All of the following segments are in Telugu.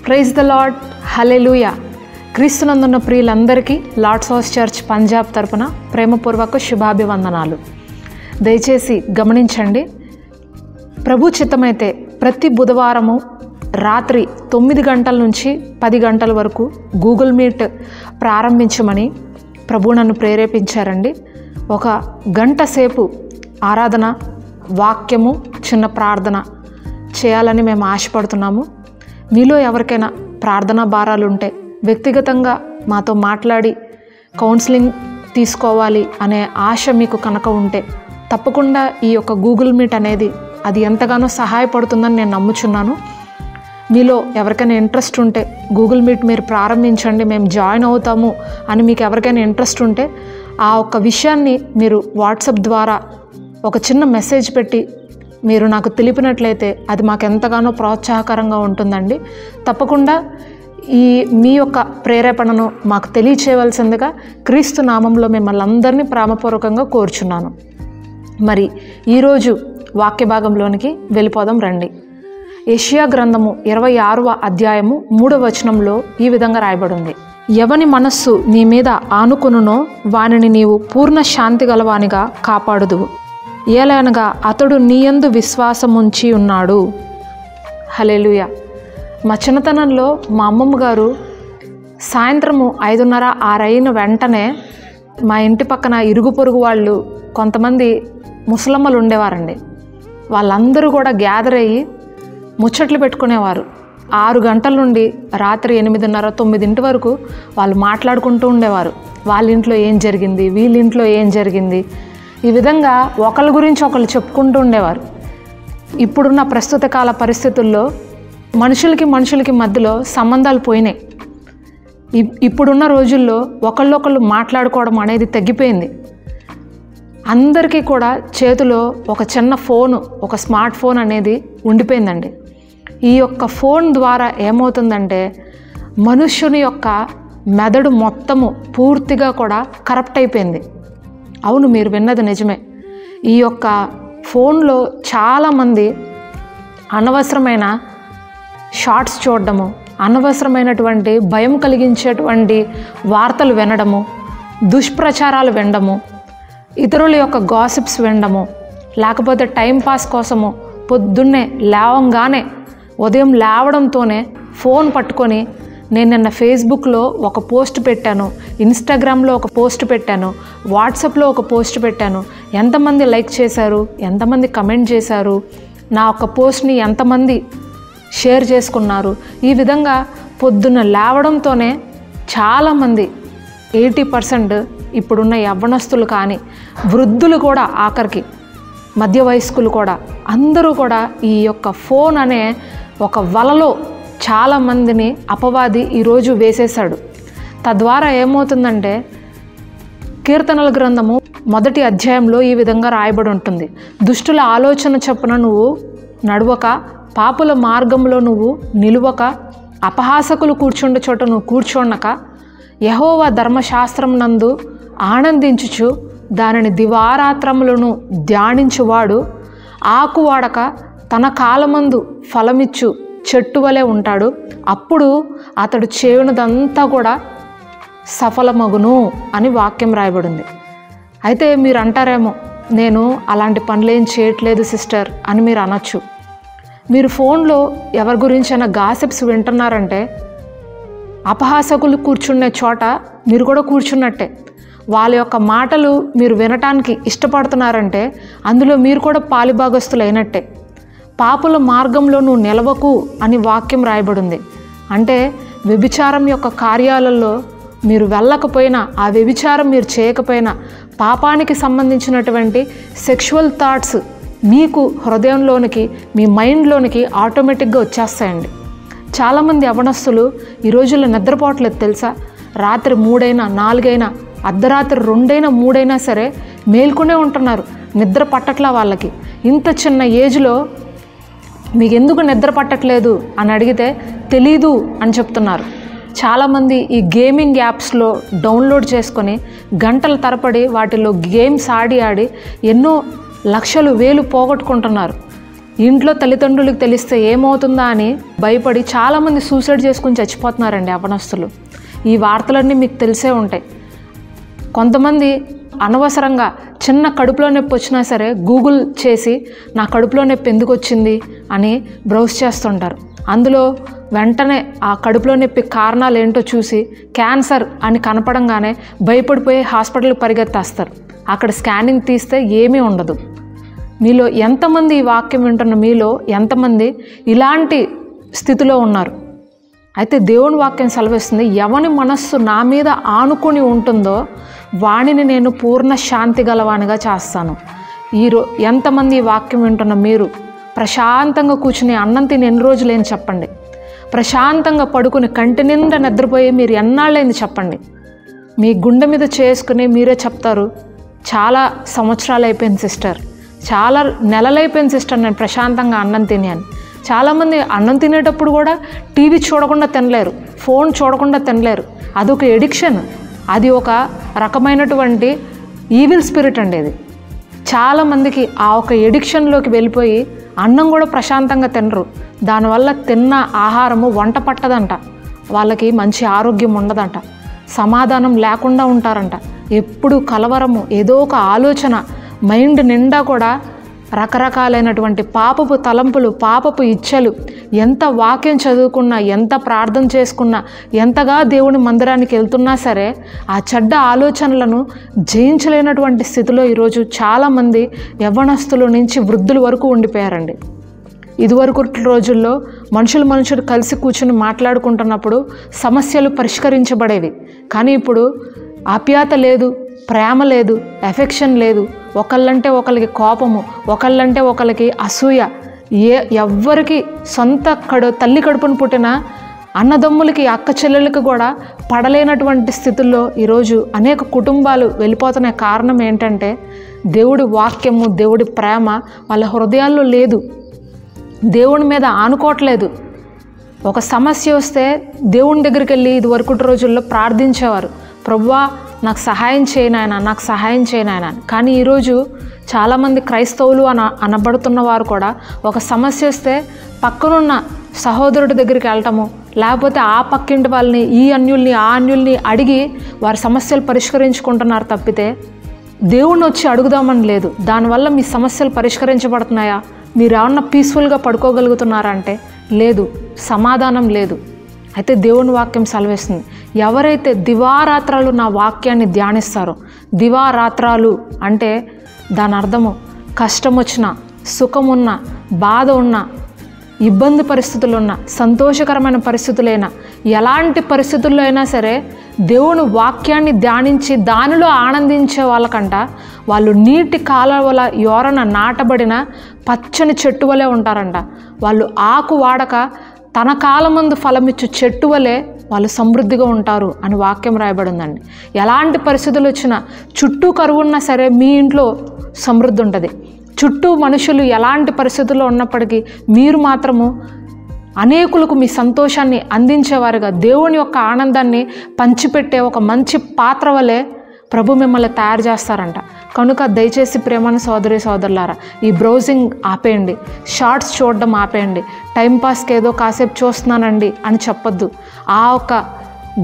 Praise the lord, hallelujah. క్రీస్తునందున్న ప్రియులందరికీ లార్డ్స్ హౌస్ చర్చ్ పంజాబ్ తరపున ప్రేమపూర్వక శుభాభివందనాలు. దయచేసి గమనించండి, ప్రభు చిత్తమైతే ప్రతి బుధవారము రాత్రి 9 గంటల నుంచి 10 గంటల వరకు గూగుల్ మీట్ ప్రారంభించమని ప్రభు నన్ను ప్రేరేపించారండి. 1 గంట సేపు ఆరాధన, వాక్యము, చిన్న ప్రార్థన చేయాలని మేము ఆశపడుతున్నాము. మీలో ఎవరికైనా ప్రార్థనా భారాలు ఉంటే వ్యక్తిగతంగా మాతో మాట్లాడి కౌన్సిలింగ్ తీసుకోవాలి అనే ఆశ మీకు కనుక ఉంటే తప్పకుండా ఈ యొక్క గూగుల్ మీట్ అనేది అది ఎంతగానో సహాయపడుతుందని నేను నమ్ముచున్నాను. మీలో ఎవరికైనా ఇంట్రెస్ట్ ఉంటే గూగుల్ మీట్ మీరు ప్రారంభించండి, మేము జాయిన్ అవుతాము అని మీకు ఎవరికైనా ఇంట్రెస్ట్ ఉంటే ఆ ఒక్క విషయాన్ని మీరు వాట్సాప్ ద్వారా ఒక చిన్న మెసేజ్ పెట్టి మీరు నాకు తెలిపినట్లయితే అది మాకు ఎంతగానో ప్రోత్సాహకరంగా ఉంటుందండి. తప్పకుండా మీ యొక్క ప్రేరేపణను మాకు తెలియచేయవలసిందిగా క్రీస్తు నామంలో మిమ్మల్ని అందరినీ ప్రేమపూర్వకంగా కోరుచున్నాను. మరి ఈరోజు వాక్య భాగంలోనికి వెళ్ళిపోదాం రండి. యెషయా గ్రంథము 26వ అధ్యాయము 3వ వచనంలో ఈ విధంగా రాయబడింది: ఎవని మనస్సు నీ మీద ఆనుకొనునో వానిని నీవు పూర్ణ శాంతి గలవానిగా కాపాడుదువు, ఏలనగా అతడు నీయందు విశ్వాసముంచి ఉన్నాడు. హల్లెలూయా. మా చిన్నతనంలో మా అమ్మమ్మ గారు సాయంత్రము 5:30, 6 అయిన వెంటనే మా ఇంటి పక్కన ఇరుగు పొరుగు వాళ్ళు కొంతమంది ముసలమ్మలు ఉండేవారండి. వాళ్ళందరూ కూడా గ్యాదర్ అయ్యి ముచ్చట్లు పెట్టుకునేవారు. 6 గంటల నుండి రాత్రి 8:30, 9 వరకు వాళ్ళు మాట్లాడుకుంటూ ఉండేవారు. వాళ్ళ ఇంట్లో ఏం జరిగింది, వీళ్ళ ఇంట్లో ఏం జరిగింది, ఈ విధంగా ఒకరి గురించి ఒకరు చెప్పుకుంటూ ఉండేవారు. ఇప్పుడున్న ప్రస్తుత కాల పరిస్థితుల్లో మనుషులకి మధ్యలో సంబంధాలు పోయినాయి. ఇప్పుడున్న రోజుల్లో ఒకళ్ళొకళ్ళు మాట్లాడుకోవడం అనేది తగ్గిపోయింది. అందరికీ కూడా చేతిలో ఒక చిన్న ఫోను, ఒక స్మార్ట్ ఫోన్ అనేది ఉండిపోయిందండి. ఈ యొక్క ఫోన్ ద్వారా ఏమవుతుందంటే మనుష్యుని యొక్క మెదడు మొత్తము పూర్తిగా కూడా కరప్ట్ అయిపోయింది. అవును, మీరు విన్నది నిజమే. ఈ యొక్క ఫోన్లో చాలామంది అనవసరమైన షార్ట్స్ చూడడము, అనవసరమైనటువంటి భయం కలిగించేటువంటి వార్తలు వినడము, దుష్ప్రచారాలు వినడము, ఇతరుల యొక్క గాసిప్స్ వినడము, లేకపోతే టైంపాస్ కోసము పొద్దున్నే లేవంగానే ఉదయం లేవడంతోనే ఫోన్ పట్టుకొని నేను నిన్న ఫేస్బుక్లో ఒక పోస్ట్ పెట్టాను, ఇన్స్టాగ్రామ్లో ఒక పోస్ట్ పెట్టాను, వాట్సాప్లో ఒక పోస్ట్ పెట్టాను, ఎంతమంది లైక్ చేశారు, ఎంతమంది కమెంట్ చేశారు, నా ఒక పోస్ట్ని ఎంతమంది షేర్ చేసుకున్నారు. ఈ విధంగా పొద్దున్న లేవడంతోనే చాలామంది 80% ఇప్పుడున్న యవ్వనస్తులు కానీ వృద్ధులు కూడా, ఆఖరికి మధ్య వయస్కులు కూడా, అందరూ కూడా ఈ యొక్క ఫోన్ అనే ఒక వలలో చాలామందిని అపవాది ఈరోజు వేసేశాడు. తద్వారా ఏమవుతుందంటే కీర్తనల గ్రంథము 1వ అధ్యాయంలో ఈ విధంగా రాయబడి ఉంటుంది: దుష్టుల ఆలోచన చొప్పున నువ్వు నడవక, పాపుల మార్గంలో నువ్వు నిలువక, అపహాసకులు కూర్చుండే చోట నువ్వు కూర్చోనక, యెహోవా ధర్మశాస్త్రం నందు ఆనందించుచు దానిని దివారాత్రములను ధ్యానించువాడు ఆకు వాడక తన కాలమందు ఫలమిచ్చు చెట్టు వలె ఉంటాడు. అప్పుడు అతడు చేయునదంతా కూడా సఫలమగును అని వాక్యం రాయబడింది. అయితే మీరు అంటారేమో, నేను అలాంటి పనులేం చేయట్లేదు సిస్టర్ అని మీరు అనొచ్చు. మీరు ఫోన్లో ఎవరి గురించైనా గాసిప్స్ వింటున్నారంటే అపహాసకులు కూర్చునే చోట మీరు కూడా కూర్చున్నట్టే. వాళ్ళ యొక్క మాటలు మీరు వినటానికి ఇష్టపడుతున్నారంటే అందులో మీరు కూడా పాలిభాగస్తులు అయినట్టే. పాపుల మార్గంలో నువ్వు నిలవకు అని వాక్యం రాయబడింది. అంటే వ్యభిచారం యొక్క కార్యాలలో మీరు వెళ్ళకపోయినా, ఆ వ్యభిచారం మీరు చేయకపోయినా, పాపానికి సంబంధించినటువంటి సెక్షువల్ థాట్స్ మీకు హృదయంలోనికి, మీ మైండ్లోనికి ఆటోమేటిక్గా వచ్చేస్తాయండి. చాలామంది యవ్వనస్తులు ఈ రోజుల్లో నిద్రపోవట్లేదు తెలుసా. రాత్రి 3 అయినా 4 అయినా, అర్ధరాత్రి 2 అయినా 3 అయినా సరే మేల్కొనే ఉంటున్నారు. నిద్ర పట్టట్లా వాళ్ళకి. ఇంత చిన్న ఏజ్లో మీకు ఎందుకు నిద్ర పట్టట్లేదు అని అడిగితే తెలీదు అని చెప్తున్నారు. చాలామంది ఈ గేమింగ్ యాప్స్లో డౌన్లోడ్ చేసుకొని గంటల తరబడి వాటిలో గేమ్స్ ఆడి ఎన్నో లక్షలు వేలు పోగొట్టుకుంటున్నారు. ఇంట్లో తల్లిదండ్రులకు తెలిస్తే ఏమవుతుందా అని భయపడి చాలామంది సూసైడ్ చేసుకుని చచ్చిపోతున్నారండి యవ్వనస్తులు. ఈ వార్తలన్నీ మీకు తెలిసే ఉంటాయి. కొంతమంది అనవసరంగా చిన్న కడుపులో నొప్పి వచ్చినా సరే గూగుల్ చేసి నా కడుపులో నొప్పి ఎందుకు వచ్చింది అని బ్రౌజ్ చేస్తుంటారు. అందులో వెంటనే ఆ కడుపులో నొప్పి కారణాలు ఏంటో చూసి క్యాన్సర్ అని కనపడంగానే భయపడిపోయి హాస్పిటల్కి పరిగెత్తేస్తారు. అక్కడ స్కానింగ్ తీస్తే ఏమీ ఉండదు. మీలో ఎంతమంది ఈ వాక్యం వింటున్న మీలో ఎంతమంది ఇలాంటి స్థితిలో ఉన్నారు? అయితే దేవుని వాక్యం సెలవిస్తుంది, ఎవని మనస్సు నా మీద ఆనుకొని ఉంటుందో వాణిని నేను పూర్ణ శాంతి గలవానిగా చేస్తాను. ఎంతమంది ఈ వాక్యం వింటున్న మీరు ప్రశాంతంగా కూర్చుని అన్నం తిని ఎన్ని రోజులేని చెప్పండి. ప్రశాంతంగా పడుకుని కంటి నిండా నిద్రపోయి మీరు ఎన్నాళ్ళైంది చెప్పండి. మీ గుండె మీద చేసుకుని మీరే చెప్తారు, చాలా సంవత్సరాలు అయిపోయింది సిస్టర్, చాలా నెలలైపోయింది సిస్టర్ నేను ప్రశాంతంగా అన్నం తిని అని. చాలామంది అన్నం తినేటప్పుడు కూడా టీవీ చూడకుండా తినలేరు, ఫోన్ చూడకుండా తినలేరు. అదొక ఎడిక్షన్, అది ఒక రకమైనటువంటి ఈవిల్ స్పిరిట్ అండి. అది చాలామందికి ఆ ఒక ఎడిక్షన్లోకి వెళ్ళిపోయి అన్నం కూడా ప్రశాంతంగా తినరు. దానివల్ల తిన్న ఆహారము వంట పట్టదంట, వాళ్ళకి మంచి ఆరోగ్యం ఉండదంట, సమాధానం లేకుండా ఉంటారంట. ఎప్పుడు కలవరము, ఏదో ఒక ఆలోచన, మైండ్ నిండా కూడా రకరకాలైనటువంటి పాపపు తలంపులు, పాపపు ఇచ్చలు. ఎంత వాక్యం చదువుకున్నా, ఎంత ప్రార్థన చేసుకున్నా, ఎంతగా దేవుని మందిరానికి వెళ్తున్నా సరే ఆ చెడ్డ ఆలోచనలను జయించలేనటువంటి స్థితిలో ఈరోజు చాలామంది యవ్వనస్తుల నుంచి వృద్ధుల వరకు ఉండిపోయారండి. ఇదివరకు రోజుల్లో మనుషులు కలిసి కూర్చుని మాట్లాడుకుంటున్నప్పుడు సమస్యలు పరిష్కరించబడేవి. కానీ ఇప్పుడు ఆప్యాయత లేదు, ప్రేమ లేదు, ఎఫెక్షన్ లేదు. ఒకళ్ళంటే ఒకరికి కోపము, ఒకళ్ళంటే ఒకరికి అసూయ. ఎవ్వరికి సొంత తల్లి కడుపును పుట్టిన అన్నదమ్ములకి, అక్క చెల్లెళ్ళకి కూడా పడలేనటువంటి స్థితుల్లో ఈరోజు అనేక కుటుంబాలు వెళ్ళిపోతున్న కారణం ఏంటంటే దేవుడి వాక్యము, దేవుడి ప్రేమ వాళ్ళ హృదయాల్లో లేదు. దేవుని మీద ఆనుకోవట్లేదు. ఒక సమస్య వస్తే దేవుని దగ్గరికి వెళ్ళి ఇదివరకు రోజుల్లో ప్రార్థించేవారు, ప్రభువా నాకు సహాయం చేయనాయనా, నాకు సహాయం చేయనాయనా. కానీ ఈరోజు చాలామంది క్రైస్తవులు అనబడుతున్న వారు కూడా ఒక సమస్య వస్తే పక్కనున్న సహోదరుడి దగ్గరికి వెళ్ళటము, లేకపోతే ఆ పక్కింటి వాళ్ళని, ఈ అన్యుల్ని, ఆ అన్యుల్ని అడిగి వారి సమస్యలు పరిష్కరించుకుంటున్నారు తప్పితే దేవుణ్ణి వచ్చి అడుగుదామని లేదు. దానివల్ల మీ సమస్యలు పరిష్కరించబడుతున్నాయా? మీరు ఏమన్నా పీస్ఫుల్గా పడుకోగలుగుతున్నారా అంటే లేదు, సమాధానం లేదు. అయితే దేవుని వాక్యం సెలవిస్తుంది, ఎవరైతే దివారాత్రాలు నా వాక్యాన్ని ధ్యానిస్తారో, దివారాత్రాలు అంటే దాని అర్థము కష్టం వచ్చినా, సుఖం ఉన్నా, బాధ ఉన్నా, ఇబ్బంది పరిస్థితులు ఉన్నా, సంతోషకరమైన పరిస్థితులైనా, ఎలాంటి పరిస్థితుల్లో అయినా సరే దేవుని వాక్యాన్ని ధ్యానించి దానిలో ఆనందించే వాళ్ళకంట వాళ్ళు నీటి కాలువల యోరన నాటబడిన పచ్చని చెట్టు వలె ఉంటారంట. వాళ్ళు ఆకు వాడక తన కాలమందు ఫలమిచ్చు చెట్టు వలె వాళ్ళు సమృద్ధిగా ఉంటారు అని వాక్యం రాయబడిందండి. ఎలాంటి పరిస్థితులు వచ్చినా, చుట్టూ కరువు ఉన్నా సరే మీ ఇంట్లో సమృద్ధి ఉంటుంది. చుట్టూ మనుషులు ఎలాంటి పరిస్థితుల్లో ఉన్నప్పటికీ మీరు మాత్రము అనేకులకు మీ సంతోషాన్ని అందించేవారుగా, దేవుని యొక్క ఆనందాన్ని పంచిపెట్టే ఒక మంచి పాత్ర వలె ప్రభు మిమ్మల్ని తయారు చేస్తారంట. కనుక దయచేసి ప్రేమను సోదరులారా, ఈ బ్రౌజింగ్ ఆపేయండి, షార్ట్స్ చూడడం ఆపేయండి. టైంపాస్కి ఏదో కాసేపు చూస్తున్నానండి అని చెప్పొద్దు. ఆ ఒక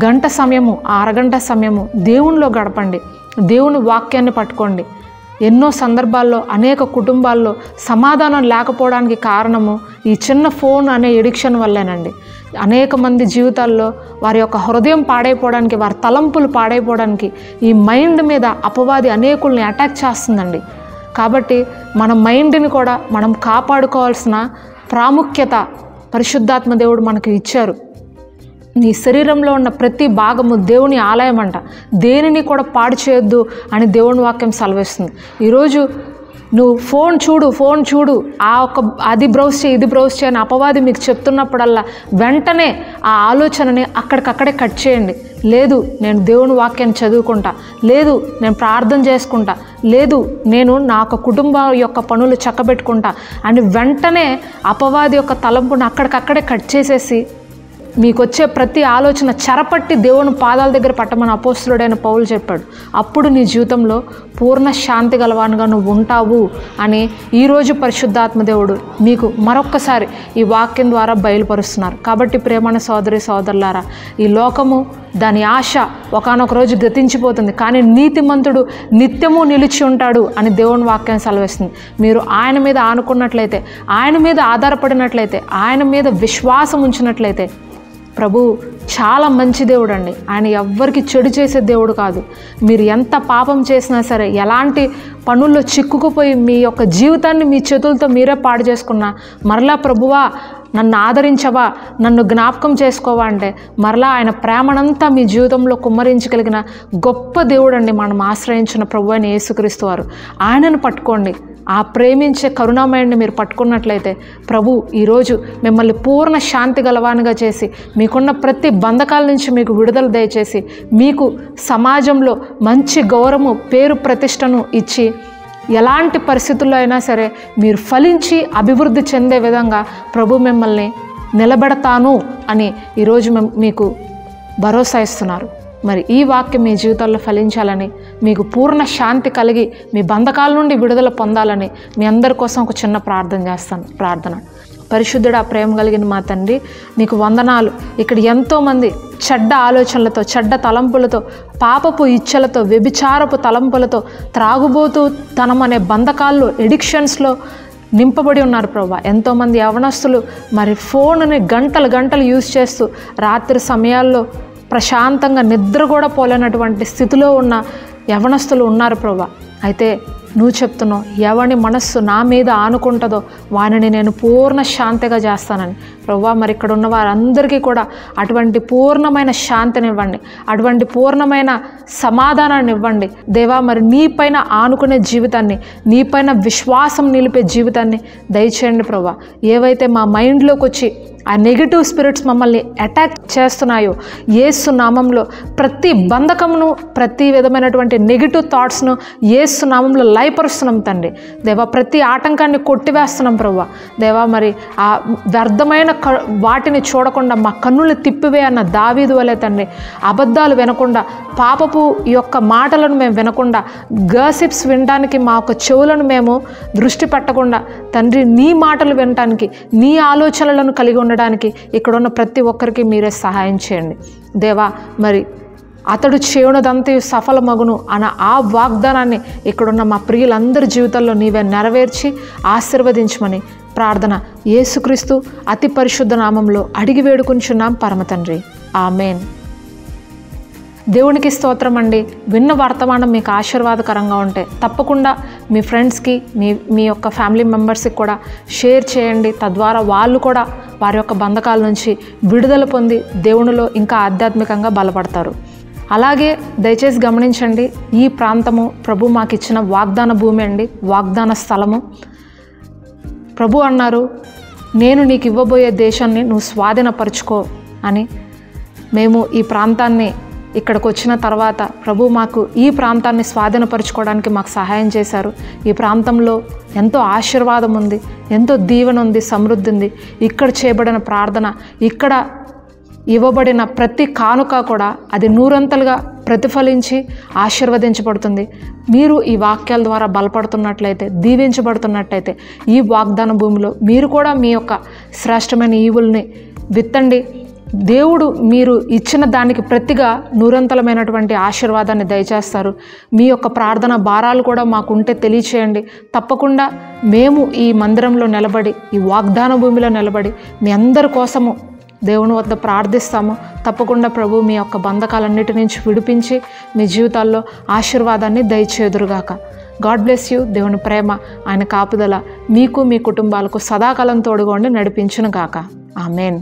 గంట సమయము, అరగంట సమయము దేవునిలో గడపండి, దేవుని వాక్యాన్ని పట్టుకోండి. ఎన్నో సందర్భాల్లో అనేక కుటుంబాల్లో సమాధానం లేకపోవడానికి కారణము ఈ చిన్న ఫోన్ అనే ఎడిక్షన్ వల్లేనండి. అనేక మంది జీవితాల్లో వారి యొక్క హృదయం పాడైపోవడానికి, వారి తలంపులు పాడైపోవడానికి ఈ మైండ్ మీద అపవాది అనేకుల్ని అటాక్ చేస్తుందండి. కాబట్టి మన మైండ్ని కూడా మనం కాపాడుకోవాల్సిన ప్రాముఖ్యత పరిశుద్ధాత్మ దేవుడు మనకు ఇచ్చారు. నీ శరీరంలో ఉన్న ప్రతి భాగము దేవుని ఆలయం అంట, దేనిని కూడా పాడు చేయొద్దు అని దేవుని వాక్యం సెలవిస్తుంది. ఈరోజు నువ్వు ఫోన్ చూడు అది బ్రౌజ్ చేయి, ఇది బ్రౌజ్ చేయని అపవాది మీకు చెప్తున్నప్పుడల్లా వెంటనే ఆ ఆలోచనని అక్కడికక్కడే కట్ చేయండి. లేదు నేను దేవుని వాక్యాన్ని చదువుకుంటా, లేదు నేను ప్రార్థన చేసుకుంటా, లేదు నేను నా యొక్క కుటుంబం యొక్క పనులు చక్కబెట్టుకుంటా అని వెంటనే అపవాది యొక్క తలంపుని అక్కడికక్కడే కట్ చేసేసి మీకు వచ్చే ప్రతి ఆలోచన చెరపట్టి దేవుని పాదాల దగ్గర పట్టమని అపోస్తులుడైన పౌలు చెప్పాడు. అప్పుడు నీ జీవితంలో పూర్ణ శాంతి గలవానుగా నువ్వు ఉంటావు అని ఈరోజు పరిశుద్ధాత్మ దేవుడు మీకు మరొక్కసారి ఈ వాక్యం ద్వారా బయలుపరుస్తున్నారు. కాబట్టి ప్రేమణ సోదరి సోదరులారా, ఈ లోకము దాని ఆశ ఒకానొక రోజు గతించిపోతుంది, కానీ నీతిమంతుడు నిత్యము నిలిచి ఉంటాడు అని దేవుని వాక్యం సెలవిస్తుంది. మీరు ఆయన మీద ఆనుకున్నట్లయితే, ఆయన మీద ఆధారపడినట్లయితే, ఆయన మీద విశ్వాసం ఉంచినట్లయితే, ప్రభు చాలా మంచి దేవుడు అండి. ఆయన ఎవ్వరికి చెడు చేసే దేవుడు కాదు. మీరు ఎంత పాపం చేసినా సరే, ఎలాంటి పనుల్లో చిక్కుకుపోయి మీ యొక్క జీవితాన్ని మీ చేతులతో మీరే పాడు చేసుకున్నా, మరలా ప్రభువా నన్ను ఆదరించవా, నన్ను జ్ఞాపకం చేసుకోవా అంటే మరలా ఆయన ప్రేమనంతా మీ జీవితంలో కుమ్మరించగలిగిన గొప్ప దేవుడు అండి మనం ఆశ్రయించిన ప్రభు అయిన యేసుక్రీస్తు వారు. ఆయనను పట్టుకోండి. ఆ ప్రేమించే కరుణామయుడిని మీరు పట్టుకున్నట్లయితే ప్రభు ఈరోజు మిమ్మల్ని పూర్ణ శాంతి గలవానిగా చేసి, మీకున్న ప్రతి బంధకాల నుంచి మీకు విడుదల దయచేసి, మీకు సమాజంలో మంచి గౌరవము, పేరు, ప్రతిష్టను ఇచ్చి, ఎలాంటి పరిస్థితుల్లో అయినా సరే మీరు ఫలించి అభివృద్ధి చెందే విధంగా ప్రభు మిమ్మల్ని నిలబెడతాను అని ఈరోజు మీకు భరోసా ఇస్తున్నారు. మరి ఈ వాక్యం మీ జీవితాల్లో ఫలించాలని, మీకు పూర్ణ శాంతి కలిగి మీ బంధకాల నుండి విడుదల పొందాలని మీ అందరి కోసం ఒక చిన్న ప్రార్థన చేస్తాను. ప్రార్థన. పరిశుద్ధుడా, ప్రేమ కలిగిన మా తండ్రి, నీకు వందనాలు. ఇక్కడ ఎంతోమంది చెడ్డ ఆలోచనలతో, చెడ్డ తలంపులతో, పాపపు ఇచ్చలతో, వ్యభిచారపు తలంపులతో, త్రాగుబోతూ తనం అనే బంధకాల్లో, ఎడిక్షన్స్లో నింపబడి ఉన్నారు ప్రభా. ఎంతోమంది యవనస్తులు మరి ఫోన్ని గంటలు గంటలు యూజ్ చేస్తూ రాత్రి సమయాల్లో ప్రశాంతంగా నిద్ర కూడా పోలేనటువంటి స్థితిలో ఉన్న యవనస్తులు ఉన్నారు ప్రభా. అయితే నువ్వు చెప్తున్నావు, ఎవని మనస్సు నా మీద ఆనుకుంటుందో వానిని నేను పూర్ణ శాంతిగా చేస్తానని ప్రభువా. మరి ఇక్కడ ఉన్న వారందరికీ కూడా అటువంటి పూర్ణమైన శాంతిని ఇవ్వండి, అటువంటి పూర్ణమైన సమాధానాన్ని ఇవ్వండి దేవా. మరి నీపైన ఆనుకునే జీవితాన్ని, నీపైన విశ్వాసం నిలిపే జీవితాన్ని దయచేయండి ప్రభువా. ఏవైతే మా మైండ్లోకి వచ్చి ఆ నెగిటివ్ స్పిరిట్స్ మమ్మల్ని అటాక్ చేస్తున్నాయో, యేసు నామంలో ప్రతి బంధకమును, ప్రతి విధమైనటువంటి నెగిటివ్ థాట్స్ను యేసు నామంలో లయపరుస్తున్నాం తండ్రి దేవా. ప్రతి ఆటంకాన్ని కొట్టివేస్తున్నాం ప్రభువా దేవా. మరి ఆ వ్యర్థమైన వాటిని చూడకుండా మా కన్నులు తిప్పివే అన్న దావీదు వలె తండ్రి, అబద్ధాలు వినకుండా, పాపపు యొక్క మాటలను మేము వినకుండా, గాసిప్స్ వినడానికి మా యొక్క చెవులను మేము దృష్టి పెట్టకుండా తండ్రి, నీ మాటలు వినటానికి, నీ ఆలోచనలను కలిగి ఉండడానికి ఇక్కడున్న ప్రతి ఒక్కరికి మీరే సహాయం చేయండి దేవా. మరి అతడు చేయునదంతయు సఫలమగును అన్న ఆ వాగ్దానాన్ని ఇక్కడున్న మా ప్రియులందరి జీవితాల్లో నీవే నెరవేర్చి ఆశీర్వదించమని ప్రార్థన యేసుక్రీస్తు అతి పరిశుద్ధ నామంలో అడిగి వేడుకుంటున్నాం పరమ తండ్రి. ఆమేన్. దేవునికి స్తోత్రం అండి. విన్న వర్తమానం మీకు ఆశీర్వాదకరంగా ఉంటే తప్పకుండా మీ ఫ్రెండ్స్కి, మీ యొక్క ఫ్యామిలీ మెంబర్స్కి కూడా షేర్ చేయండి. తద్వారా వాళ్ళు కూడా వారి యొక్క బంధకాల నుంచి విడుదల పొంది దేవునిలో ఇంకా ఆధ్యాత్మికంగా బలపడతారు. అలాగే దయచేసి గమనించండి, ఈ ప్రాంతము ప్రభు మాకు ఇచ్చిన వాగ్దాన భూమి అండి, వాగ్దాన స్థలము. ప్రభు అన్నారు, నేను నీకు ఇవ్వబోయే దేశాన్ని నువ్వు స్వాధీనపరుచుకో అని. మేము ఈ ప్రాంతాన్ని ఇక్కడికి వచ్చిన తర్వాత ప్రభు మాకు ఈ ప్రాంతాన్ని స్వాధీనపరచుకోవడానికి మాకు సహాయం చేశారు. ఈ ప్రాంతంలో ఎంతో ఆశీర్వాదం ఉంది, ఎంతో దీవెన ఉంది, సమృద్ధి ఉంది. ఇక్కడ చేయబడిన ప్రార్థన, ఇక్కడ ఇవ్వబడిన ప్రతి కానుక కూడా అది నూరంతలుగా ప్రతిఫలించి ఆశీర్వదించబడుతుంది. మీరు ఈ వాక్యాల ద్వారా బలపడుతున్నట్లయితే, దీవించబడుతున్నట్లయితే ఈ వాగ్దాన భూమిలో మీరు కూడా మీ యొక్క శ్రేష్టమైన ఈవుల్ని విత్తండి. దేవుడు మీరు ఇచ్చిన దానికి ప్రతిగా నూరంతలమైనటువంటి ఆశీర్వాదాన్ని దయచేస్తారు. మీ యొక్క ప్రార్థన భారాలు కూడా మాకుంటే తెలియచేయండి. తప్పకుండా మేము ఈ మందిరంలో నిలబడి, ఈ వాగ్దాన భూమిలో నిలబడి మీ అందరి కోసము దేవుని వద్ద ప్రార్థిస్తాము. తప్పకుండా ప్రభు మీ యొక్క బంధకాలన్నిటి నుంచి విడిపించి మీ జీవితాల్లో ఆశీర్వాదాన్ని దయచేదురుగాక. God bless you. దేవుని ప్రేమ, ఆయన కాపుదల మీకు, మీ కుటుంబాలకు సదాకాలం తోడుగా ఉండి నడిపించును గాక. ఆమెన్.